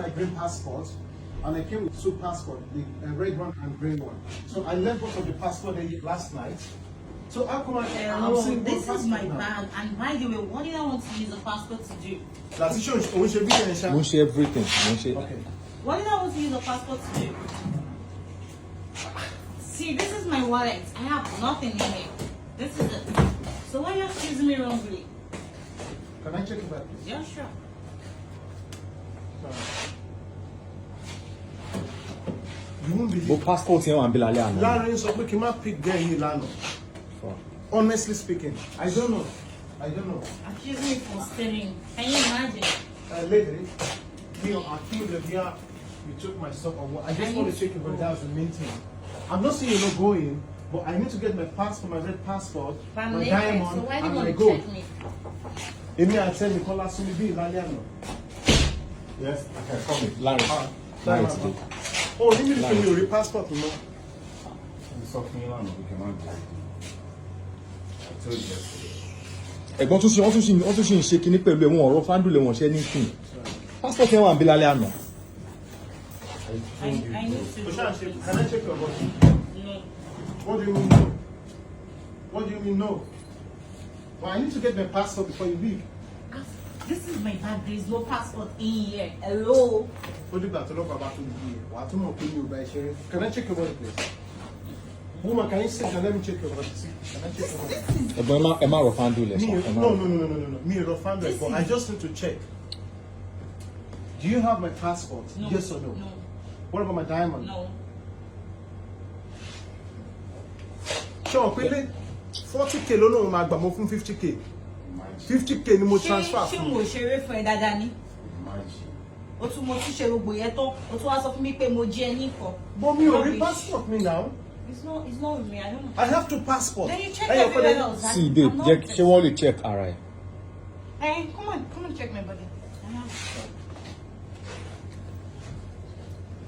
my green passport, and I came with two passports, the red one and green one. So I left both of the passport there last night. So how come I'm seeing this is my bag, and by the way, what did I want to use the passport to do? That's everything. Okay. What did I want to use the passport to do? See, this is my wallet. I have nothing in it. This is it. So why are you accusing me wrongly? Can I check it back, please? Yeah, sure. You won't believe. But passport here and Bilaliano. Lauren so we cannot pick there here, Lano. Honestly speaking, I don't know. Accusing me for stealing. Can you imagine? Lady, you accused of here. You took my stuff or what? I just want to check it, but that was the main thing. I'm not saying you're not going, but I need to get my passport, my red passport, my diamond, so why do and you my want to gold. check me? Emi, I tell Nicola Sulibi, Laliano. Yes, I can come in. Larry. Larry today. Oh, you need to give me your passport, no? Ẹ̀gbọ́n tún ṣe ń ṣe kinní pẹ̀lú ẹ̀wọ̀n ọ̀rọ̀ fáńdùlé wọn ṣe ní kí passport yẹn wà ń bí lálẹ́ àná. I need to Can I check your body? No. What do you mean no? What do you mean no? Well, I need to get my passport before you leave. This is my bag. There is no passport in here. Hello. What do you got to look about to be? Can I check your body, please? Woman, can you sit and let me check your body? Can I check your body? Ẹ̀gbọ́n ẹ má rọ̀ fáńdùlé. No. Me a refund, but I just need to check. Do you have my passport? No. Yes or no? No. What about my diamond? No. Sure, quickly. 40k ló náà máa gbà mọ́ fún 50k. 50k ni mo transfer Ṣé fún. mo ṣeré fún ẹ dáadáa ni? O tún mo tún ṣe gbogbo yẹn tán. O tún wá sọ fún mi pé mo jẹ nìkan. But me ò rí passport mi now. It's not with me. I don't know. I have two passports. Then you check everywhere else. See babe, ṣé wọ́n lè check ara ẹ̀. Hey, come on, check my body.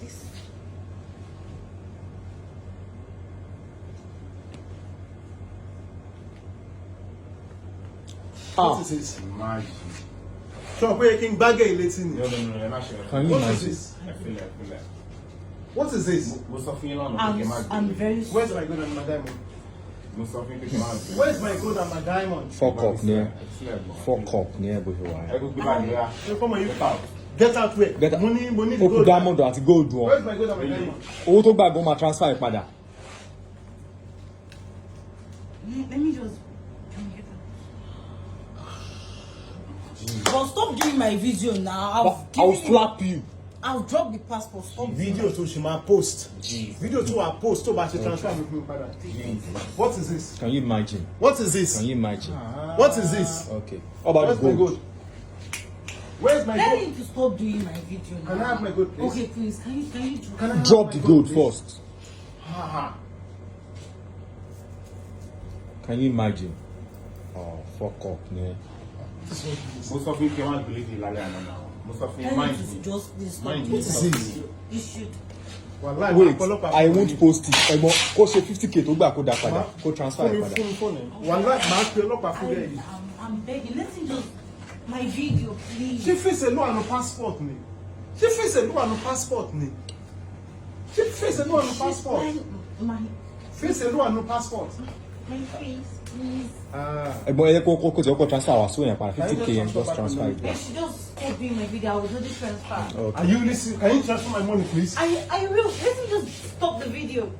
This. What is this? Sure, pé kí n gbágẹ̀ ilé tí ni. Can you What is imagine? this? What is this? I'm very sorry. Where's my gold and my diamond? Where's my gold and my diamond? Fuck up ní ẹ bó ṣe wà ẹ́. So come on, you get out where? Get out. Money, the Ó kú gold. diamond àti gold Where's wọn. my gold and my diamond? Owó tó gbàgbọ́ máa transfer ẹ̀ padà. Let me just. But stop doing my video now. I'll slap you. I'll drop the passport. Stop. Video to Shima post. Video to our post to bashi transfer with me father. What is this? Can you imagine? What is this? Can you imagine? What is this? Okay. How about Where's the my gold? gold? Where's my Tell gold? him to stop doing my video now. Can I have my gold, please? Okay, please. Can you Can I have Drop my the gold please? first. Ha. Can you imagine? Oh, fuck up, man. Most of you cannot believe in Laliano now. Most of you Tell mind him me. to just please stop. Mind What is this? You should. Wallahi, Wait, ọ̀pọ̀lọpọ̀ I àpò won't yìí. post it. Ẹ̀gbọ́n kó ṣe 50k tó gbà kó dá padà kó transfer ẹ̀ padà. Phone. Wallahi, máa pe ọlọ́pàá fún yẹn. I'm begging. Let him just my video, please. Ṣé fèsì ló wà ní passport ni? Ṣé fèsì ló wà ní passport ni? Ṣé fèsì ló wà ní passport? My Fèsì ló wà ní passport. face, please. Ẹ̀gbọ́n ẹ yẹ kó tí ó kó transfer wá sóyún ẹ̀ padà 50k yẹn just transfer it. If she just stop doing my video, I will do the transfer. Okay. Are you listening? Can you transfer my money, please? I will. Let me just stop the video.